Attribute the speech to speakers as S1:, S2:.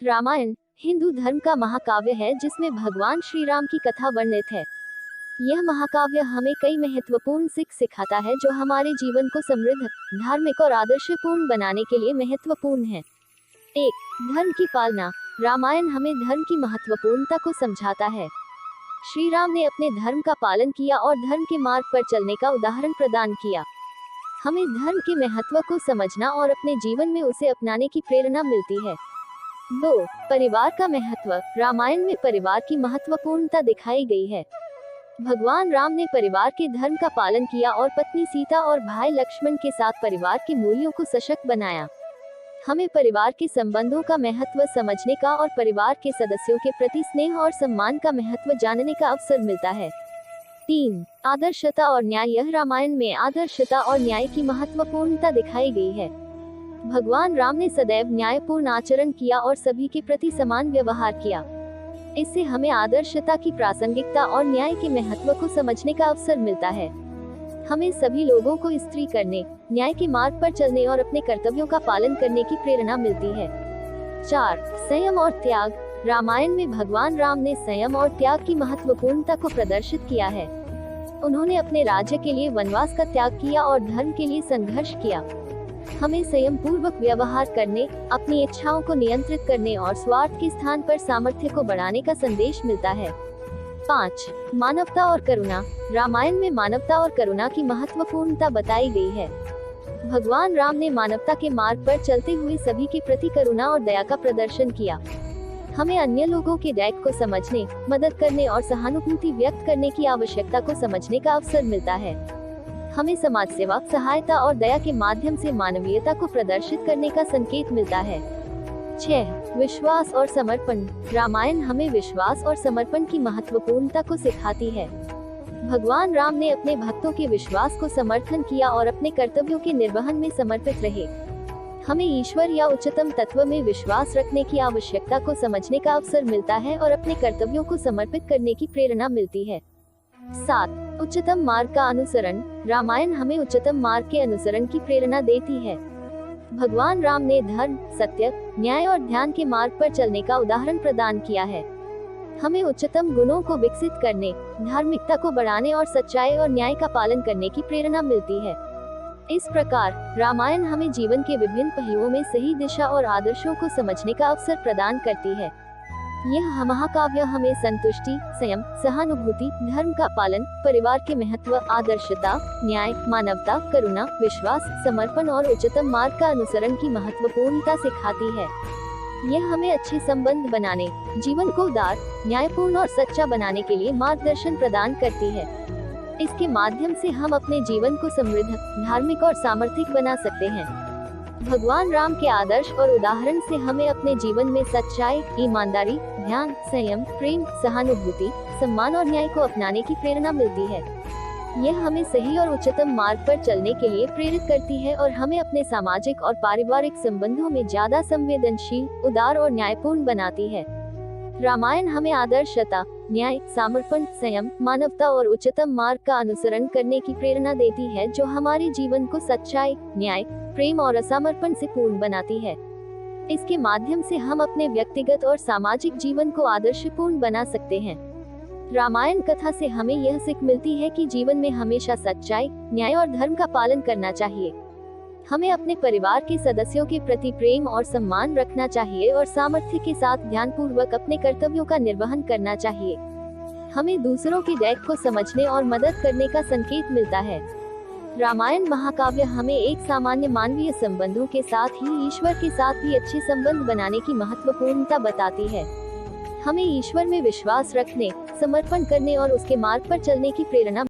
S1: रामायण हिंदू धर्म का महाकाव्य है जिसमें भगवान श्री राम की कथा वर्णित है। यह महाकाव्य हमें कई महत्वपूर्ण सिखाता है जो हमारे जीवन को समृद्ध, धार्मिक और आदर्शपूर्ण बनाने के लिए महत्वपूर्ण है। 1. धर्म की पालना। रामायण हमें धर्म की महत्वपूर्णता को समझाता है। श्री राम ने अपने धर्म का पालन किया और धर्म के मार्ग पर चलने का उदाहरण प्रदान किया। हमें धर्म के महत्व को समझना और अपने जीवन में उसे अपनाने की प्रेरणा मिलती है। 2. परिवार का महत्व। रामायण में परिवार की महत्वपूर्णता दिखाई गई है। भगवान राम ने परिवार के धर्म का पालन किया और पत्नी सीता और भाई लक्ष्मण के साथ परिवार के मूल्यों को सशक्त बनाया। हमें परिवार के संबंधों का महत्व समझने का और परिवार के सदस्यों के प्रति स्नेह और सम्मान का महत्व जानने का अवसर मिलता है। 3. आदर्शता और न्याय। यह रामायण में आदर्शता और न्याय की महत्वपूर्णता दिखाई गई है। भगवान राम ने सदैव न्यायपूर्ण आचरण किया और सभी के प्रति समान व्यवहार किया। इससे हमें आदर्शता की प्रासंगिकता और न्याय के महत्व को समझने का अवसर मिलता है। हमें सभी लोगों को स्त्री करने, न्याय के मार्ग पर चलने और अपने कर्तव्यों का पालन करने की प्रेरणा मिलती है। 4. संयम और त्याग। रामायण में भगवान राम ने संयम और त्याग की महत्वपूर्णता को प्रदर्शित किया है। उन्होंने अपने राज्य के लिए वनवास का त्याग किया और धर्म के लिए संघर्ष किया। हमें संयम पूर्वक व्यवहार करने, अपनी इच्छाओं को नियंत्रित करने और स्वार्थ के स्थान पर सामर्थ्य को बढ़ाने का संदेश मिलता है। 5. मानवता और करुणा। रामायण में मानवता और करुणा की महत्वपूर्णता बताई गई है। भगवान राम ने मानवता के मार्ग पर चलते हुए सभी के प्रति करुणा और दया का प्रदर्शन किया। हमें अन्य लोगों के दैर्घ्य को समझने, मदद करने और सहानुभूति व्यक्त करने की आवश्यकता को समझने का अवसर मिलता है। हमें समाज सेवा, सहायता और दया के माध्यम से मानवीयता को प्रदर्शित करने का संकेत मिलता है। 6. विश्वास और समर्पण। रामायण हमें विश्वास और समर्पण की महत्वपूर्णता को सिखाती है। भगवान राम ने अपने भक्तों के विश्वास को समर्थन किया और अपने कर्तव्यों के निर्वहन में समर्पित रहे। हमें ईश्वर या उच्चतम तत्व में विश्वास रखने की आवश्यकता को समझने का अवसर मिलता है और अपने कर्तव्यों को समर्पित करने की प्रेरणा मिलती है। 7. उच्चतम मार्ग का अनुसरण। रामायण हमें उच्चतम मार्ग के अनुसरण की प्रेरणा देती है। भगवान राम ने धर्म, सत्य, न्याय और ध्यान के मार्ग पर चलने का उदाहरण प्रदान किया है। हमें उच्चतम गुणों को विकसित करने, धार्मिकता को बढ़ाने और सच्चाई और न्याय का पालन करने की प्रेरणा मिलती है। इस प्रकार रामायण हमें जीवन के विभिन्न पहलुओं में सही दिशा और आदर्शों को समझने का अवसर प्रदान करती है। यह महाकाव्य हमें संतुष्टि, संयम, सहानुभूति, धर्म का पालन, परिवार के महत्व, आदर्शता, न्याय, मानवता, करुणा, विश्वास, समर्पण और उच्चतम मार्ग का अनुसरण की महत्वपूर्णता सिखाती है। यह हमें अच्छे संबंध बनाने, जीवन को उदार, न्यायपूर्ण और सच्चा बनाने के लिए मार्गदर्शन प्रदान करती है। इसके माध्यम से हम अपने जीवन को समृद्ध, धार्मिक और सामर्थ्यिक बना सकते हैं। भगवान राम के आदर्श और उदाहरण से हमें अपने जीवन में सच्चाई, ईमानदारी, ध्यान, संयम, प्रेम, सहानुभूति, सम्मान और न्याय को अपनाने की प्रेरणा मिलती है। यह हमें सही और उच्चतम मार्ग पर चलने के लिए प्रेरित करती है और हमें अपने सामाजिक और पारिवारिक संबंधों में ज्यादा संवेदनशील, उदार और न्यायपूर्ण बनाती है। रामायण हमें आदर्शता, न्याय, समर्पण, संयम, मानवता और उच्चतम मार्ग का अनुसरण करने की प्रेरणा देती है जो हमारे जीवन को सच्चाई, न्याय, प्रेम और समर्पण से पूर्ण बनाती है। इसके माध्यम से हम अपने व्यक्तिगत और सामाजिक जीवन को आदर्शपूर्ण बना सकते हैं। रामायण कथा से हमें यह सीख मिलती है कि जीवन में हमेशा सच्चाई, न्याय और धर्म का पालन करना चाहिए। हमें अपने परिवार के सदस्यों के प्रति प्रेम और सम्मान रखना चाहिए और सामर्थ्य के साथ ध्यानपूर्वक अपने कर्तव्यों का निर्वहन करना चाहिए। हमें दूसरों के दैर्घ्य को समझने और मदद करने का संकेत मिलता है। रामायण महाकाव्य हमें एक सामान्य मानवीय संबंधों के साथ ही ईश्वर के साथ भी अच्छे संबंध बनाने की महत्वपूर्णता बताती है। हमें ईश्वर में विश्वास रखने, समर्पण करने और उसके मार्ग पर चलने की प्रेरणा